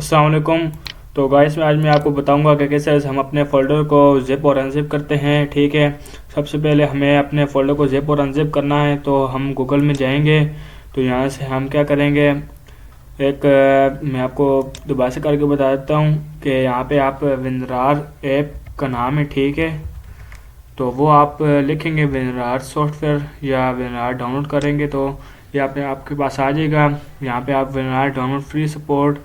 अस्सलाम वालेकुम। तो गाइस आज मैं आपको बताऊंगा कि कैसे हम अपने फ़ोल्डर को ज़िप और अनज़िप करते हैं। ठीक है, सबसे पहले हमें अपने फ़ोल्डर को ज़िप और अनज़िप करना है तो हम गूगल में जाएंगे। तो यहाँ से हम क्या करेंगे, मैं आपको दोबारा से करके बता देता हूँ कि यहाँ पे आप विनरार ऐप का नाम है। ठीक है, तो वो आप लिखेंगे विनरार सॉफ्टवेयर या विनरार डाउनलोड करेंगे तो ये आपके पास आ जाएगा। यहाँ पे आप विनरार डाउनलोड फ्री सपोर्ट,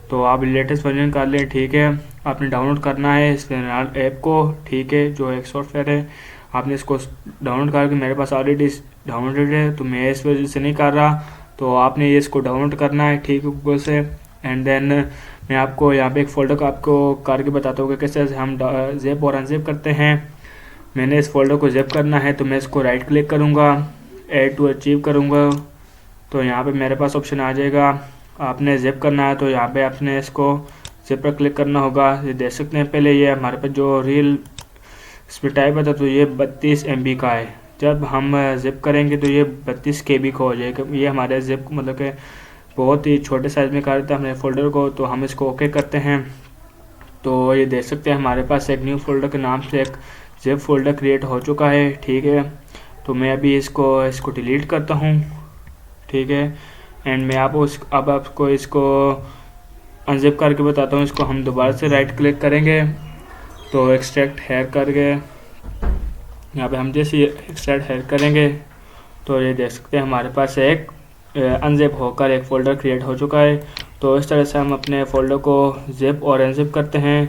तो आप लेटेस्ट वर्जन कर लें। ठीक है, आपने डाउनलोड करना है इस विनरार ऐप को। ठीक है, जो एक सॉफ्टवेयर है आपने इसको डाउनलोड करके, मेरे पास ऑलरेडी डाउनलोडेड है तो मैं इस वजह से नहीं कर रहा, तो आपने ये इसको डाउनलोड करना है। ठीक है, गूगल से। एंड देन मैं आपको यहाँ पे एक फ़ोल्डर का आपको करके बताता हूँ कि कैसे हम ज़िप और अनज़िप करते हैं। मैंने इस फोल्डर को ज़िप करना है तो मैं इसको राइट क्लिक करूँगा, ऐड टू अचीव करूँगा, तो यहाँ पे मेरे पास ऑप्शन आ जाएगा। आपने ज़िप करना है तो यहाँ पे आपने इसको ज़िप पर क्लिक करना होगा। ये देख सकते हैं, पहले ये हमारे पास जो रील स्पीड टाइप था तो ये 32 MB का है। जब हम ज़िप करेंगे तो ये 32 KB का हो जाएगा। ये हमारे ज़िप मतलब कि बहुत ही छोटे साइज़ में कर देता है हमारे फोल्डर को। तो हम इसको ओके करते हैं। तो ये देख सकते हैं हमारे पास एक न्यू फोल्डर के नाम से एक ज़िप फोल्डर क्रिएट हो चुका है। ठीक है, तो मैं अभी इसको डिलीट करता हूँ। ठीक है, एंड मैं अब आपको इसको अनजिप करके बताता हूँ। इसको हम दोबारा से राइट क्लिक करेंगे तो एक्सट्रैक्ट हेयर करके यहाँ पे हम जैसे एक्सट्रैक्ट हेयर करेंगे तो ये देख सकते हैं हमारे पास एक अनजिप होकर एक फ़ोल्डर क्रिएट हो चुका है। तो इस तरह से हम अपने फ़ोल्डर को ज़िप और अनजिप करते हैं।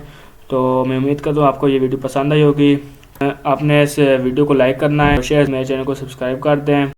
तो मैं उम्मीद करता हूँ आपको ये वीडियो पसंद आई होगी। आपने इस वीडियो को लाइक करना है, शेयर, मेरे चैनल को सब्सक्राइब कर दें।